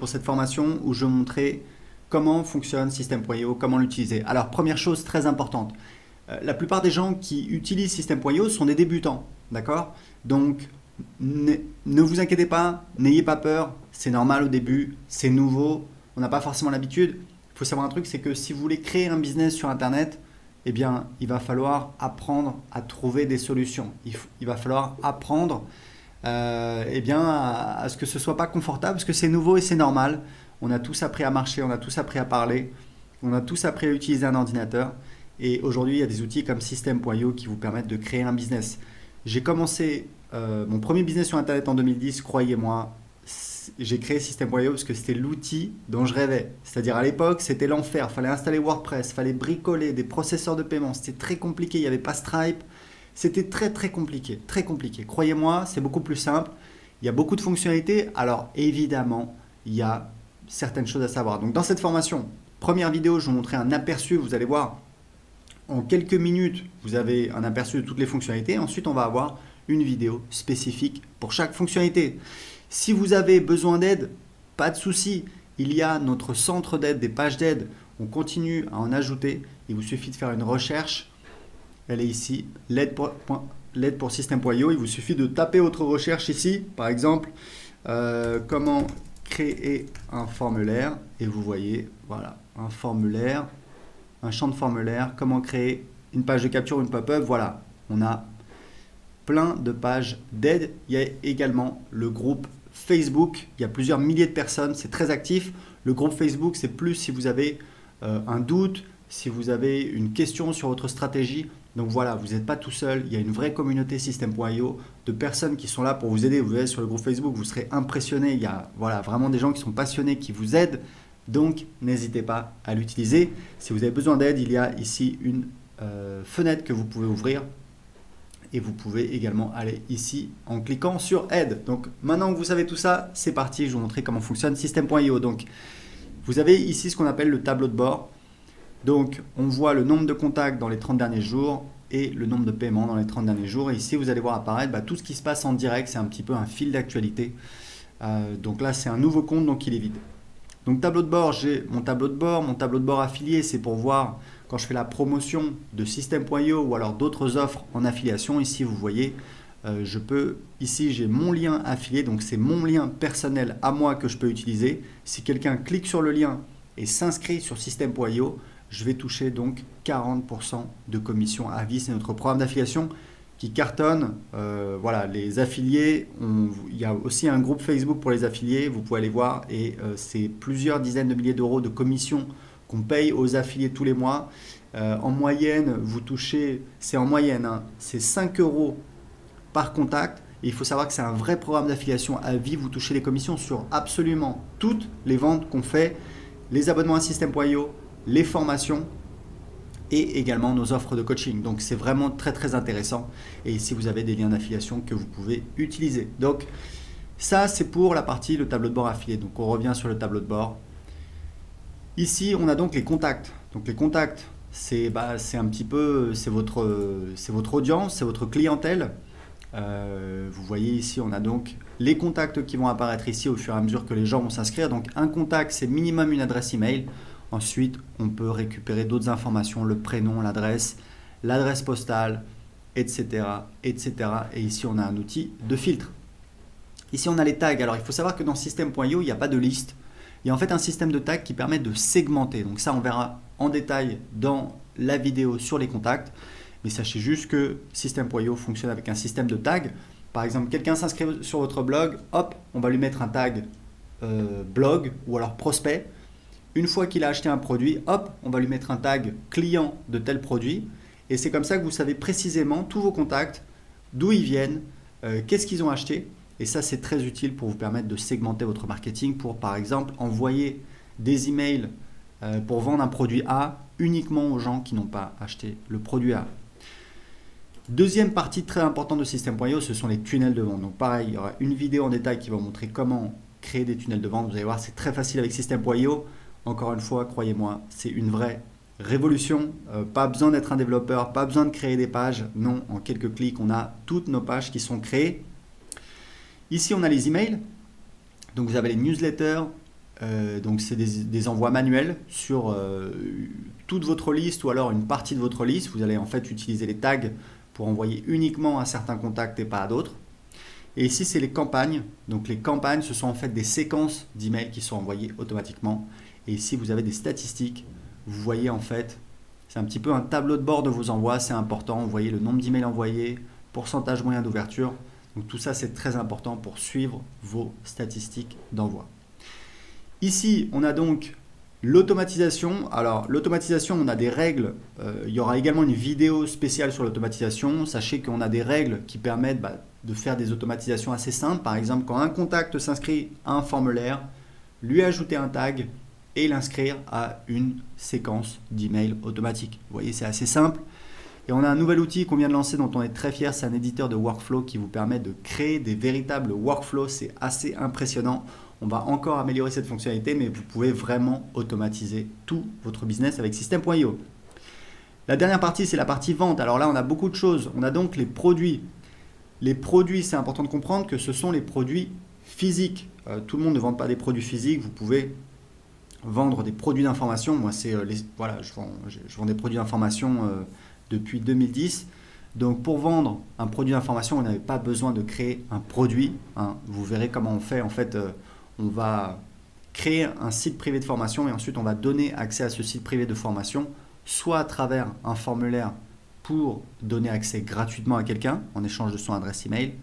pour cette formation où je vais montrer comment fonctionne System.io, comment l'utiliser. Alors, première chose très importante, la plupart des gens qui utilisent System.io sont des débutants, d'accord? Donc, ne vous inquiétez pas, n'ayez pas peur, c'est normal au début, c'est nouveau, on n'a pas forcément l'habitude. Il faut savoir un truc, c'est que si vous voulez créer un business sur Internet, eh bien, il va falloir apprendre à trouver des solutions. Il va falloir apprendre eh bien, à ce que ce ne soit pas confortable, parce que c'est nouveau et c'est normal. On a tous appris à marcher, on a tous appris à parler, on a tous appris à utiliser un ordinateur. Et aujourd'hui, il y a des outils comme System.io qui vous permettent de créer un business. J'ai commencé mon premier business sur Internet en 2010, croyez-moi. J'ai créé System.io parce que c'était l'outil dont je rêvais. C'est-à-dire à l'époque, c'était l'enfer. Il fallait installer WordPress, il fallait bricoler des processeurs de paiement. C'était très compliqué, il n'y avait pas Stripe. C'était très compliqué, très compliqué. Croyez-moi, c'est beaucoup plus simple. Il y a beaucoup de fonctionnalités. Alors évidemment, il y a certaines choses à savoir. Donc dans cette formation, première vidéo, je vais vous montrer un aperçu. Vous allez voir, en quelques minutes, vous avez un aperçu de toutes les fonctionnalités. Ensuite, on va avoir une vidéo spécifique pour chaque fonctionnalité. Si vous avez besoin d'aide, pas de souci. Il y a notre centre d'aide, des pages d'aide. On continue à en ajouter. Il vous suffit de faire une recherche. Elle est ici, l'aide pour System.io. Il vous suffit de taper votre recherche ici. Par exemple, comment créer un formulaire. Et vous voyez, voilà, un formulaire, un champ de formulaire. Comment créer une page de capture, une pop-up. Voilà, on a plein de pages d'aide. Il y a également le groupe Facebook, il y a plusieurs milliers de personnes, c'est très actif. Le groupe Facebook, c'est plus si vous avez un doute, si vous avez une question sur votre stratégie. Donc voilà, vous n'êtes pas tout seul, il y a une vraie communauté System.io de personnes qui sont là pour vous aider. Vous allez sur le groupe Facebook, vous serez impressionné. Il y a voilà, vraiment des gens qui sont passionnés, qui vous aident. Donc n'hésitez pas à l'utiliser. Si vous avez besoin d'aide, il y a ici une fenêtre que vous pouvez ouvrir. Et vous pouvez également aller ici en cliquant sur aide. Donc maintenant que vous savez tout ça, c'est parti, je vais vous montrer comment fonctionne System.io. Donc vous avez ici ce qu'on appelle le tableau de bord. Donc on voit le nombre de contacts dans les 30 derniers jours et le nombre de paiements dans les 30 derniers jours. Et ici vous allez voir apparaître tout ce qui se passe en direct, c'est un petit peu un fil d'actualité. Donc là c'est un nouveau compte, donc il est vide. Donc tableau de bord, j'ai mon tableau de bord affilié, c'est pour voir quand je fais la promotion de System.io ou alors d'autres offres en affiliation. Ici vous voyez, ici j'ai mon lien affilié, donc c'est mon lien personnel à moi que je peux utiliser. Si quelqu'un clique sur le lien et s'inscrit sur System.io, je vais toucher donc 40% de commission à vie. C'est notre programme d'affiliation qui cartonne. Voilà, les affiliés, il y a aussi un groupe Facebook pour les affiliés, vous pouvez aller voir, et c'est plusieurs dizaines de milliers d'euros de commissions qu'on paye aux affiliés tous les mois. En moyenne, vous touchez, c'est en moyenne, hein, c'est 5 euros par contact. Et il faut savoir que c'est un vrai programme d'affiliation à vie. Vous touchez les commissions sur absolument toutes les ventes qu'on fait, les abonnements à System.io, les formations et également nos offres de coaching. Donc c'est vraiment très intéressant. Et ici vous avez des liens d'affiliation que vous pouvez utiliser. Donc ça c'est pour la partie le tableau de bord affilié. Donc on revient sur le tableau de bord. Ici on a donc les contacts. Donc les contacts c'est un petit peu c'est votre audience, c'est votre clientèle. Vous voyez ici on a donc les contacts qui vont apparaître ici au fur et à mesure que les gens vont s'inscrire. Donc un contact c'est minimum une adresse email. Ensuite, on peut récupérer d'autres informations, le prénom, l'adresse postale, etc., etc. Et ici, on a un outil de filtre. Ici, on a les tags. Alors, il faut savoir que dans System.io, il n'y a pas de liste. Il y a en fait un système de tags qui permet de segmenter. Donc ça, on verra en détail dans la vidéo sur les contacts. Mais sachez juste que System.io fonctionne avec un système de tags. Par exemple, quelqu'un s'inscrit sur votre blog, hop, on va lui mettre un tag blog ou alors prospect. Une fois qu'il a acheté un produit, hop, on va lui mettre un tag client de tel produit. Et c'est comme ça que vous savez précisément tous vos contacts, d'où ils viennent, qu'est-ce qu'ils ont acheté. Et ça, c'est très utile pour vous permettre de segmenter votre marketing pour, par exemple, envoyer des emails pour vendre un produit A uniquement aux gens qui n'ont pas acheté le produit A. Deuxième partie très importante de System.io, ce sont les tunnels de vente. Donc pareil, il y aura une vidéo en détail qui va vous montrer comment créer des tunnels de vente. Vous allez voir, c'est très facile avec System.io. Encore une fois, croyez-moi, c'est une vraie révolution. Pas besoin d'être un développeur, pas besoin de créer des pages. Non, en quelques clics, on a toutes nos pages qui sont créées. Ici, on a les emails. Donc, vous avez les newsletters, Donc c'est des envois manuels sur toute votre liste ou alors une partie de votre liste. Vous allez en fait utiliser les tags pour envoyer uniquement à certains contacts et pas à d'autres. Et ici, c'est les campagnes. Donc les campagnes, ce sont en fait des séquences d'emails qui sont envoyées automatiquement. Et ici, vous avez des statistiques. Vous voyez en fait, c'est un petit peu un tableau de bord de vos envois. C'est important. Vous voyez le nombre d'emails envoyés, pourcentage moyen d'ouverture. Donc tout ça, c'est très important pour suivre vos statistiques d'envoi. Ici, on a donc l'automatisation. Alors, l'automatisation, on a des règles. Il y aura également une vidéo spéciale sur l'automatisation. Sachez qu'on a des règles qui permettent de faire des automatisations assez simples. Par exemple, quand un contact s'inscrit à un formulaire, lui ajouter un tag et l'inscrire à une séquence d'emails automatique. Vous voyez, c'est assez simple. Et on a un nouvel outil qu'on vient de lancer dont on est très fier. C'est un éditeur de workflow qui vous permet de créer des véritables workflows. C'est assez impressionnant. On va encore améliorer cette fonctionnalité, mais vous pouvez vraiment automatiser tout votre business avec System.io. La dernière partie, c'est la partie vente. Alors là, on a beaucoup de choses. On a donc les produits. Les produits, c'est important de comprendre que ce sont les produits physiques. Tout le monde ne vend pas des produits physiques. Vous pouvez vendre des produits d'information. Moi, voilà, je vends des produits d'information depuis 2010. Donc pour vendre un produit d'information, vous n'avez pas besoin de créer un produit. Vous verrez comment on fait. En fait, on va créer un site privé de formation et ensuite on va donner accès à ce site privé de formation, soit à travers un formulaire pour donner accès gratuitement à quelqu'un en échange de son adresse email,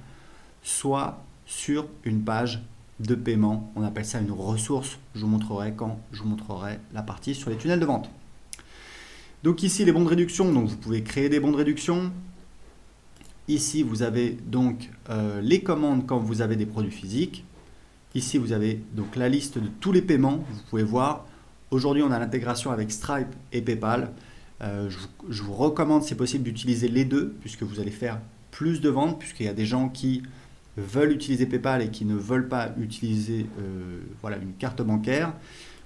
soit sur une page de paiement. On appelle ça une ressource. Je vous montrerai quand je vous montrerai la partie sur les tunnels de vente. Donc ici les bons de réduction, donc vous pouvez créer des bons de réduction. Ici vous avez donc les commandes quand vous avez des produits physiques. Ici vous avez donc la liste de tous les paiements. Vous pouvez voir, aujourd'hui on a l'intégration avec Stripe et PayPal. Je vous recommande si possible d'utiliser les deux puisque vous allez faire plus de ventes, puisqu'il y a des gens qui veulent utiliser PayPal et qui ne veulent pas utiliser une carte bancaire.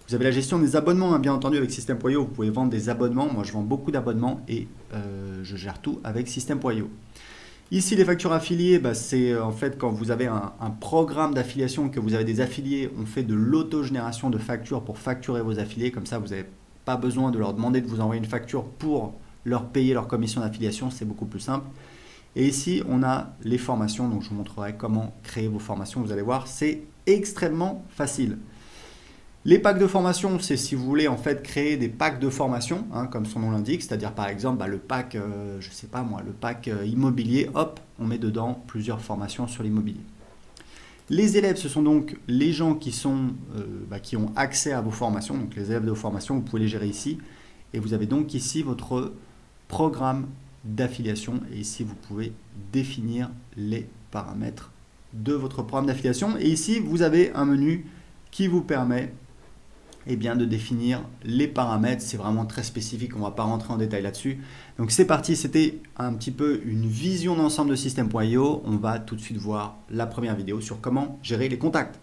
Vous avez la gestion des abonnements, bien entendu, avec System.io. Vous pouvez vendre des abonnements. Moi, je vends beaucoup d'abonnements et je gère tout avec System.io. Ici, les factures affiliées, c'est en fait quand vous avez un programme d'affiliation, que vous avez des affiliés, on fait de l'autogénération de factures pour facturer vos affiliés. Comme ça, vous n'avez pas besoin de leur demander de vous envoyer une facture pour leur payer leur commission d'affiliation. C'est beaucoup plus simple. Et ici, on a les formations. Donc, je vous montrerai comment créer vos formations. Vous allez voir, c'est extrêmement facile. Les packs de formation, c'est si vous voulez en fait créer des packs de formation, comme son nom l'indique, c'est-à-dire par exemple le pack, le pack immobilier, hop, on met dedans plusieurs formations sur l'immobilier. Les élèves, ce sont donc les gens qui ont accès à vos formations, donc les élèves de vos formations, vous pouvez les gérer ici. Et vous avez donc ici votre programme d'affiliation et ici vous pouvez définir les paramètres de votre programme d'affiliation. Et ici, vous avez un menu qui vous permet de définir les paramètres. C'est vraiment très spécifique, on ne va pas rentrer en détail là-dessus. Donc c'est parti, c'était un petit peu une vision d'ensemble de System.io. On va tout de suite voir la première vidéo sur comment gérer les contacts.